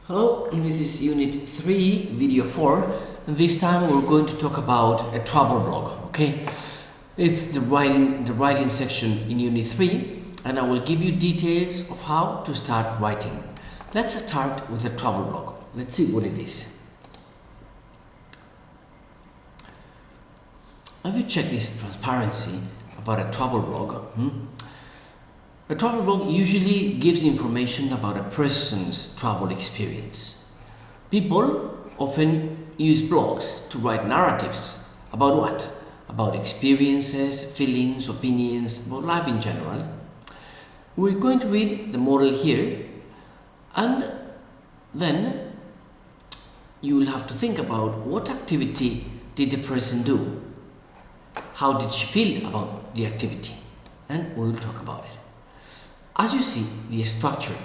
Hello, this is Unit 3, Video 4, and this time we're going to talk about a travel blog, okay? It's the writing section in Unit 3, and I will give you details of how to start writing. Let's start with a travel blog. Let's see what it is. Have you checked this transparency about a travel blog? A travel blog usually gives information about a person's travel experience. People often use blogs to write narratives about what? About experiences, feelings, opinions, about life in general. We're going to read the model here, and then you will have to think about what activity did the person do? How did she feel about the activity? And we will talk about it. As you see, the structure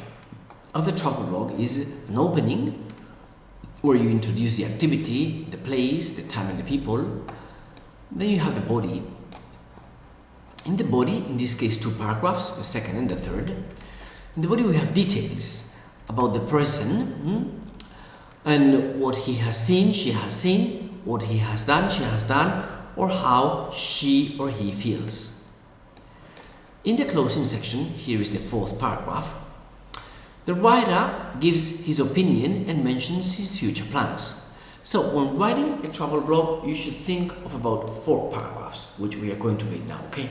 of the travel blog is an opening where you introduce the activity, the place, the time and the people. Then you have the body. In the body, in this case 2 paragraphs, the second and the third. In the body we have details about the person and what he has seen, she has seen, what he has done, she has done, or how she or he feels. In the closing section, here is the 4th paragraph, the writer gives his opinion and mentions his future plans. So when writing a travel blog, you should think of about 4 paragraphs, which we are going to read now, okay?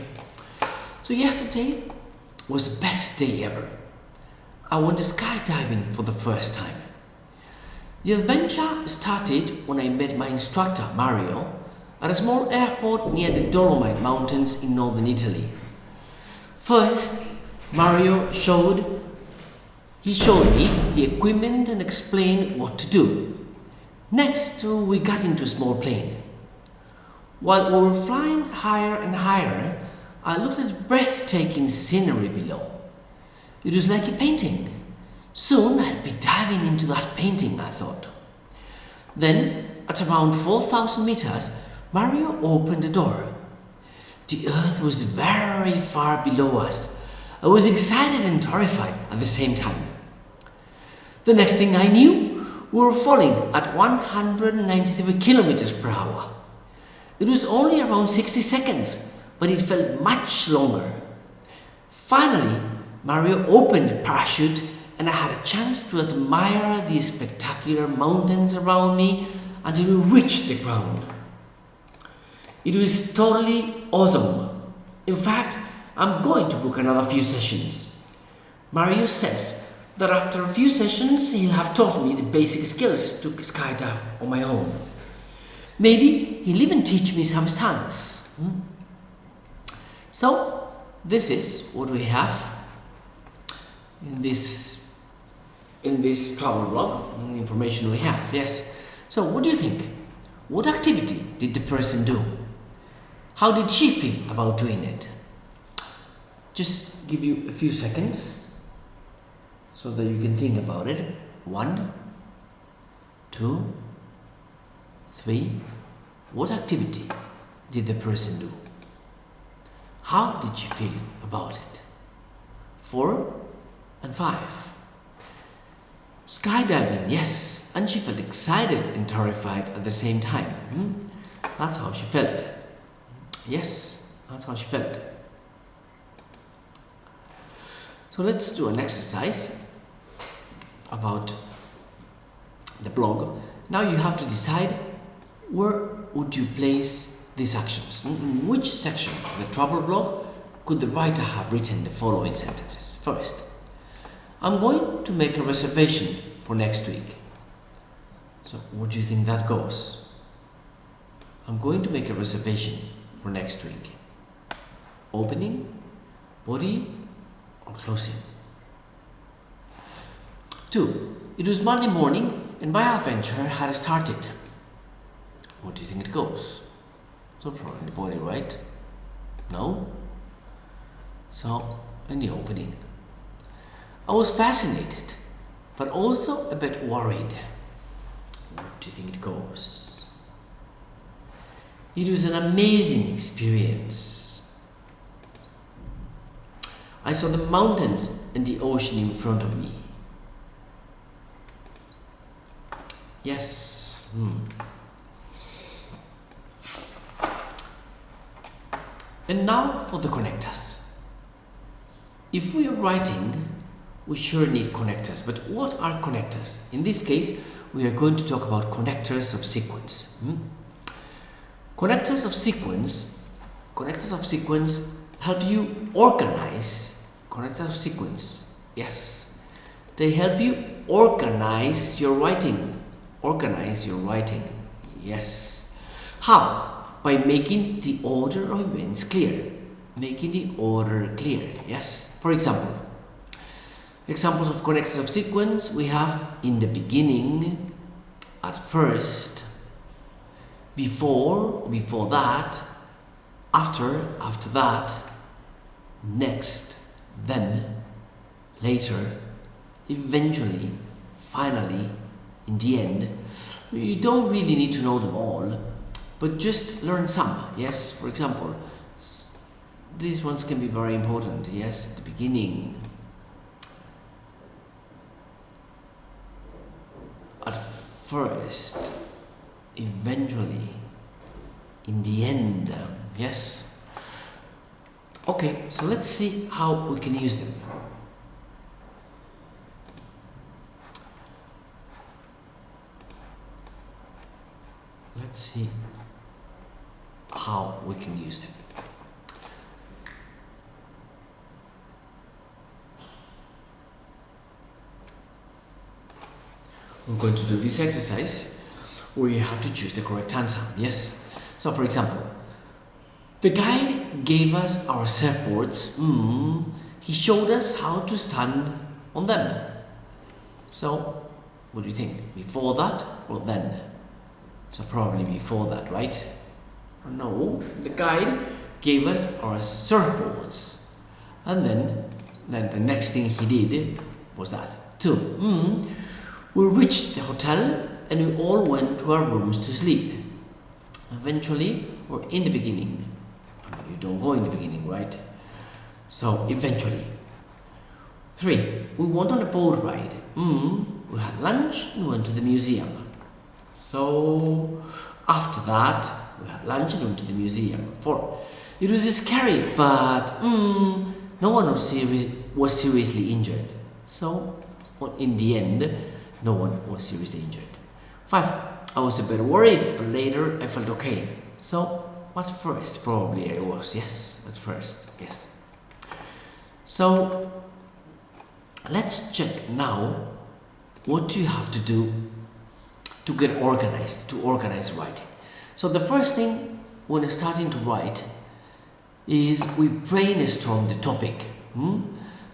So yesterday was the best day ever. I went skydiving for the first time. The adventure started when I met my instructor, Mario, at a small airport near the Dolomite Mountains in northern Italy. First, Mario showed me the equipment and explained what to do. Next, we got into a small plane. While we were flying higher and higher, I looked at breathtaking scenery below. It was like a painting. Soon I'd be diving into that painting, I thought. Then, at around 4,000 meters, Mario opened the door. The earth was very far below us. I was excited and terrified at the same time. The next thing I knew, we were falling at 193 kilometers per hour. It was only around 60 seconds, but it felt much longer. Finally, Mario opened the parachute and I had a chance to admire the spectacular mountains around me until we reached the ground. It was totally awesome. In fact, I'm going to book another few sessions. Mario says that after a few sessions, he'll have taught me the basic skills to skydive on my own. Maybe he'll even teach me some stunts. So, this is what we have in this travel blog, the information we have, yes. So, what do you think? What activity did the person do? How did she feel about doing it? Just give you a few seconds so that you can think about it. 1, 2, 3. What activity did the person do? How did she feel about it? 4 and 5. Skydiving, yes, and she felt excited and terrified at the same time. That's how she felt. Yes, that's how she felt. So let's do an exercise about the blog. Now you have to decide where would you place these actions. In which section of the travel blog could the writer have written the following sentences? First, I'm going to make a reservation for next week. So what do you think that goes? I'm going to make a reservation for next week. Opening, body, or closing. 2. It was Monday morning and my adventure had started. What do you think it goes? So probably in the body, right? No? So in the opening. I was fascinated, but also a bit worried. What do you think it goes? It was an amazing experience. I saw the mountains and the ocean in front of me. Yes. And now for the connectors. If we are writing, we sure need connectors. But what are connectors? In this case, we are going to talk about connectors of sequence. Connectors of sequence help you organize. Connectors of sequence, yes. They help you organize your writing. Organize your writing, yes. How? By making the order of events clear. Making the order clear, yes. For example, examples of connectors of sequence we have in the beginning, at first, before that, after that, next, then, later, eventually, finally, in the end. You don't really need to know them all, but just learn some, yes. For example, these ones can be very important, yes, at the beginning, at first, eventually, in the end, yes. Okay, so let's see how we can use them. Let's see how we can use them. We're going to do this exercise where you have to choose the correct answer, yes? So for example, the guide gave us our surfboards. He showed us how to stand on them. So, what do you think? Before that or then? So probably before that, right? No, the guide gave us our surfboards. And then the next thing he did was that. 2. We reached the hotel and we all went to our rooms to sleep. Eventually, or in the beginning. You don't go in the beginning, right? So, eventually. 3. We went on a boat ride. We had lunch and went to the museum. So, after that, we had lunch and went to the museum. 4. It was scary, but no one was seriously injured. So, in the end, no one was seriously injured. 5. I was a bit worried, but later I felt okay. So, at first, probably I was, yes, at first, yes. So, let's check now what you have to do to get organized, to organize writing. So the first thing when starting to write is we brainstorm the topic.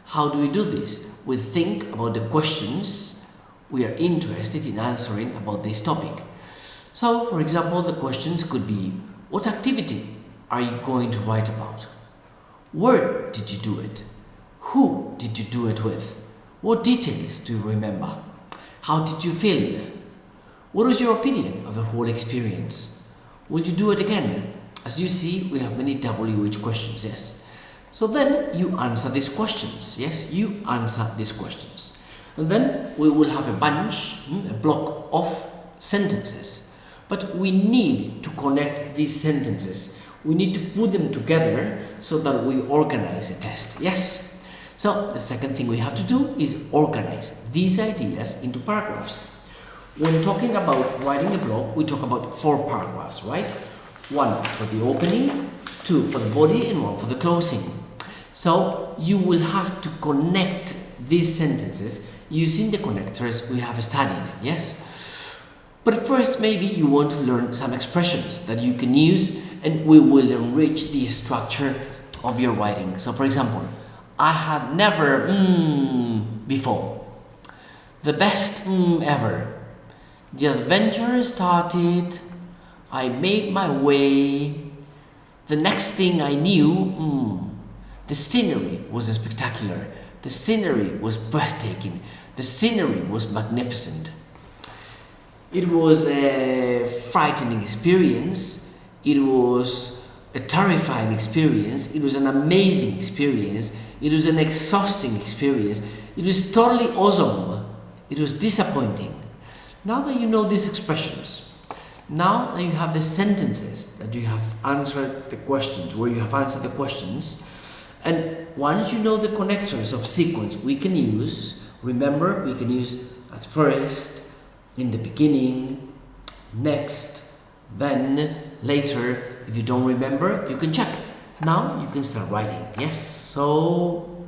How do we do this? We think about the questions we are interested in answering about this topic. So, for example, the questions could be, what activity are you going to write about? Where did you do it? Who did you do it with? What details do you remember? How did you feel? What was your opinion of the whole experience? Will you do it again? As you see, we have many WH questions, yes. So then you answer these questions, yes, you answer these questions. And then we will have a bunch, a block of sentences. But we need to connect these sentences. We need to put them together so that we organize a test, yes. So the second thing we have to do is organize these ideas into paragraphs. When talking about writing a blog, we talk about 4 paragraphs, right? 1 for the opening, 2 for the body, and 1 for the closing. So you will have to connect these sentences using the connectors we have studied, yes? But first, maybe you want to learn some expressions that you can use and we will enrich the structure of your writing. So for example, I had never before. The best ever. The adventure started. I made my way. The next thing I knew, the scenery was spectacular. The scenery was breathtaking. The scenery was magnificent. It was a frightening experience. It was a terrifying experience. It was an amazing experience. It was an exhausting experience. It was totally awesome. It was disappointing. Now that you know these expressions, now that you have the sentences, that you have answered the questions, where you have answered the questions, and once you know the connectors of sequence we can use, remember, we can use at first, in the beginning, next, then, later. If you don't remember, you can check. Now you can start writing. Yes, so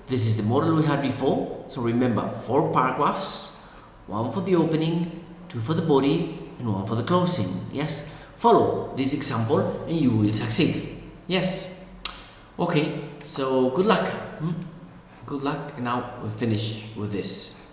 this is the model we had before. So remember, 4 paragraphs, 1 for the opening, 2 for the body, and 1 for the closing. Yes, follow this example and you will succeed. Yes, okay, so good luck. Good luck, and now we'll finish with this.